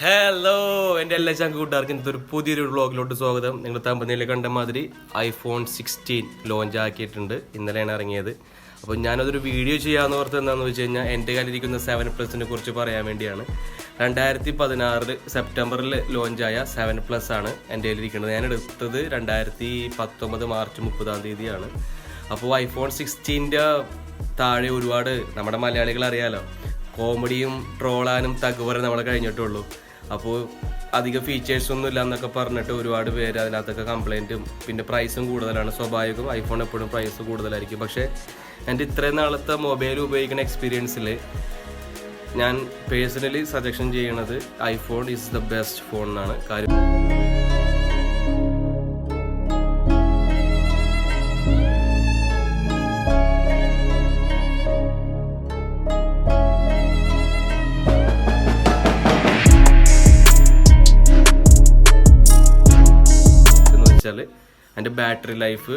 Hello എൻ്റെ എല്ലാ കൂട്ടുകാർക്കും ഇന്നത്തെ ഒരു പുതിയൊരു വ്ളോഗിലോട്ട് സ്വാഗതം. നിങ്ങൾ തമ്പനിയിൽ കണ്ട മാതിരി iPhone 16 ലോഞ്ച് ആക്കിയിട്ടുണ്ട്. ഇന്നലെയാണ് ഇറങ്ങിയത്. അപ്പോൾ ഞാനതൊരു വീഡിയോ ചെയ്യാമെന്ന് ഓർത്ത് എന്താണെന്ന് വെച്ച് കഴിഞ്ഞാൽ എൻ്റെ കയ്യിലിരിക്കുന്ന 7+ കുറിച്ച് പറയാൻ വേണ്ടിയാണ്. 2016 സെപ്റ്റംബറിൽ ലോഞ്ചായ 7+ ആണ് എൻ്റെ കയ്യിലിരിക്കുന്നത്. ഞാൻ എടുത്തത് 2019 മാർച്ച് 30 അപ്പോൾ iPhone 16 താഴെ ഒരുപാട് നമ്മുടെ മലയാളികൾ അറിയാലോ, കോമഡിയും ട്രോളാനും തകവരെ നമ്മളെ കഴിഞ്ഞിട്ടുള്ളൂ. അപ്പോൾ അധികം ഫീച്ചേഴ്സൊന്നും ഇല്ല എന്നൊക്കെ പറഞ്ഞിട്ട് ഒരുപാട് പേര് അതിനകത്തൊക്കെ കംപ്ലൈൻറ്റും പിന്നെ പ്രൈസും കൂടുതലാണ്. സ്വാഭാവികം ഐഫോൺ എപ്പോഴും പ്രൈസ് കൂടുതലായിരിക്കും. പക്ഷേ എൻ്റെ ഇത്രയും നാളത്തെ മൊബൈൽ ഉപയോഗിക്കുന്ന എക്സ്പീരിയൻസിൽ ഞാൻ പേഴ്സണലി സജഷൻ ചെയ്യണത് iPhone is the best phone എന്നാണ്. കാര്യം എൻ്റെ ബാറ്ററി ലൈഫ്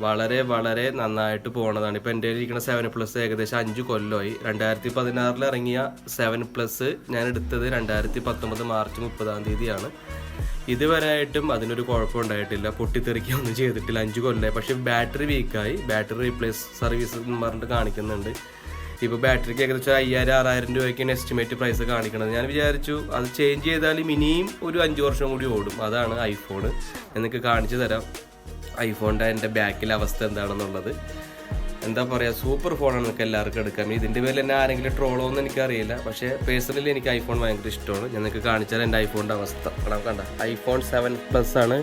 വളരെ വളരെ നന്നായിട്ട് പോകുന്നതാണ്. ഇപ്പോൾ എൻ്റെ ഇരിക്കുന്ന 7+ ഏകദേശം 5 കൊല്ലമായി. 2016 ഇറങ്ങിയ 7+ ഞാൻ എടുത്തത് 2019 മാർച്ച് 30 ഇതുവരെയായിട്ടും അതിനൊരു കുഴപ്പമുണ്ടായിട്ടില്ല, പൊട്ടിത്തെറിക്കുകയൊന്നും ചെയ്തിട്ടില്ല. 5 കൊല്ലമായി. പക്ഷേ ബാറ്ററി വീക്കായി, ബാറ്ററി റീപ്ലേസ് സർവീസ് എന്ന് പറഞ്ഞിട്ട് കാണിക്കുന്നുണ്ട്. ഇപ്പോൾ ബാറ്ററിക്ക് ഏകദേശം 5000-6000 രൂപയ്ക്കാണ് എസ്റ്റിമേറ്റ് പ്രൈസ് കാണിക്കുന്നത്. ഞാൻ വിചാരിച്ചു അത് ചേഞ്ച് ചെയ്താലും ഇനിയും ഒരു 5 വർഷം കൂടി ഓടും. അതാണ് ഐഫോൺ. എനിക്ക് കാണിച്ചു തരാം ഐഫോണിൻ്റെ എൻ്റെ ബാക്കിലെ അവസ്ഥ എന്താണെന്നുള്ളത്. എന്താ പറയുക, സൂപ്പർ ഫോണാണ്, നിങ്ങൾക്ക് എല്ലാവർക്കും എടുക്കാം. ഇതിൻ്റെ പേരിൽ എന്നെ ആരെങ്കിലും ട്രോളോന്നും എനിക്കറിയില്ല. പക്ഷേ പേഴ്സണലി എനിക്ക് ഐഫോൺ ഭയങ്കര ഇഷ്ടമാണ്. ഞാൻ നിങ്ങൾക്ക് കാണിച്ചാൽ എൻ്റെ ഐഫോണിൻ്റെ അവസ്ഥ കണ്ട. iPhone 7+ ആണ്.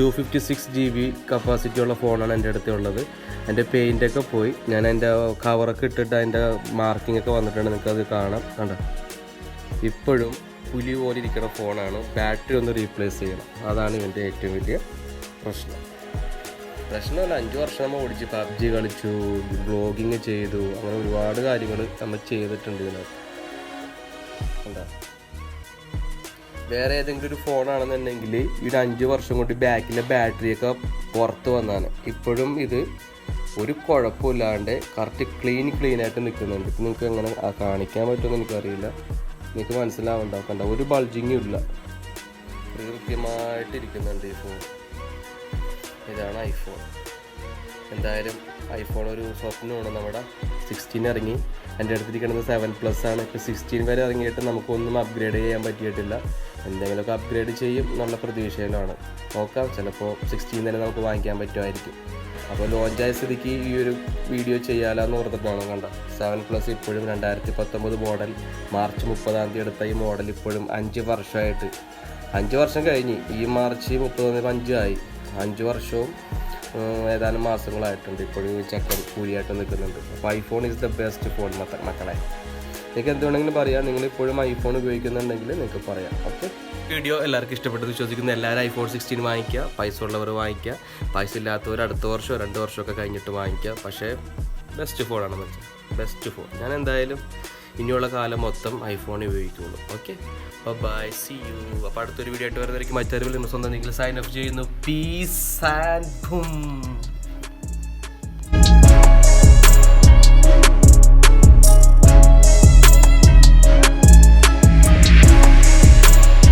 256 GB കപ്പാസിറ്റി ഉള്ള ഫോണാണ് എൻ്റെ അടുത്തുള്ളത്. എൻ്റെ പെയിൻ്റൊക്കെ പോയി, ഞാൻ എൻ്റെ കവറൊക്കെ ഇട്ടിട്ട് അതിൻ്റെ മാർക്കിംഗ് ഒക്കെ വന്നിട്ടുണ്ട്, നിങ്ങൾക്കത് കാണാം. കണ്ട, ഇപ്പോഴും പുലി പോലെ ഇരിക്കുന്ന ഫോണാണ്. ബാറ്ററി ഒന്ന് റീപ്ലേസ് ചെയ്യണം, അതാണ് ഇതിൻ്റെ ഏറ്റവും വലിയ പ്രശ്നമല്ല. 5 വർഷം നമ്മൾ ഓടിച്ച് PUBG കളിച്ചു, വ്ളോഗിങ് ചെയ്തു, അങ്ങനെ ഒരുപാട് കാര്യങ്ങൾ നമ്മൾ ചെയ്തിട്ടുണ്ട് ഇതിനകത്ത്. എന്താ വേറെ ഏതെങ്കിലും ഒരു ഫോണാണെന്നുണ്ടെങ്കിൽ ഇത് 5 വർഷം കൊണ്ട് ബാക്കിലെ ബാറ്ററിയൊക്കെ പുറത്ത് വന്നാണ്. ഇപ്പോഴും ഇത് ഒരു കുഴപ്പമില്ലാണ്ട് കറക്റ്റ് ക്ലീനായിട്ട് നിൽക്കുന്നുണ്ട്. ഇപ്പം നിങ്ങൾക്ക് എങ്ങനെ കാണിക്കാൻ പറ്റുമെന്ന് എനിക്കറിയില്ല, നിങ്ങൾക്ക് മനസ്സിലാവുണ്ടാക്കണ്ട. ഒരു ബൾജിങ്ങും ഇല്ല, കൃത്യമായിട്ടിരിക്കുന്നുണ്ട് ഈ ഫോൺ. ഇതാണ് ഐഫോൺ. എന്തായാലും ഐഫോൺ ഒരു സ്വപ്നമാണ്. നമ്മുടെ 16 ഇറങ്ങി, എൻ്റെ അടുത്തിരിക്കുന്നത് 7+ ആണ്. ഇപ്പോൾ 16 വരെ ഇറങ്ങിയിട്ട് നമുക്കൊന്നും അപ്ഗ്രേഡ് ചെയ്യാൻ പറ്റിയിട്ടില്ല. എന്തെങ്കിലുമൊക്കെ അപ്ഗ്രേഡ് ചെയ്യും എന്നുള്ള പ്രതീക്ഷയിലാണ്. നോക്കാം, ചിലപ്പോൾ 16 തന്നെ നമുക്ക് വാങ്ങിക്കാൻ പറ്റുമായിരിക്കും. അപ്പോൾ ലോഞ്ചായ സ്ഥിതിക്ക് ഈ ഒരു വീഡിയോ ചെയ്യാമെന്ന് ഓർത്തിട്ടാണ്. കണ്ട 7+ ഇപ്പോഴും 2019 മോഡൽ മാർച്ച് 30 എടുത്ത ഈ മോഡൽ ഇപ്പോഴും 5 വർഷമായിട്ട്, 5 വർഷം കഴിഞ്ഞ് ഈ മാർച്ച് 30 5 ആയി. 5 വർഷവും ഏതാനും മാസങ്ങളായിട്ടുണ്ട്. ഇപ്പോഴും ചക്കൻ കൂലിയായിട്ട് നിൽക്കുന്നുണ്ട്. അപ്പോൾ iPhone is the best phone മക്കളെ. നിങ്ങൾക്ക് എന്തുവേണമെങ്കിലും പറയാം. നിങ്ങളിപ്പോഴും ഐഫോൺ ഉപയോഗിക്കുന്നുണ്ടെങ്കിൽ നിങ്ങൾക്ക് പറയാം. ഓക്കെ, വീഡിയോ എല്ലാവർക്കും ഇഷ്ടപ്പെട്ടെന്ന് വിശ്വസിക്കുന്നു. എല്ലാവരും iPhone 16 വാങ്ങിക്കുക. പൈസ ഉള്ളവർ വാങ്ങിക്കുക, പൈസ ഇല്ലാത്തവർ അടുത്ത വർഷമോ 2 വർഷമൊക്കെ കഴിഞ്ഞിട്ട് വാങ്ങിക്കുക. പക്ഷേ ബെസ്റ്റ് ഫോണാണെന്ന് വെച്ചാൽ ബെസ്റ്റ് ഫോൺ. ഞാൻ എന്തായാലും ഇനിയുള്ള കാലം മൊത്തം ഐഫോൺ ഉപയോഗിക്കുള്ളൂ. Okay, bye, see you. അപ്പോൾ അടുത്തൊരു വീഡിയോ ആയിട്ട് വരുന്നതായിരിക്കും. മറ്റൊരു സ്വന്തം നിങ്ങൾ സൈൻ അപ്പ് ചെയ്യുന്നു. Peace and boom.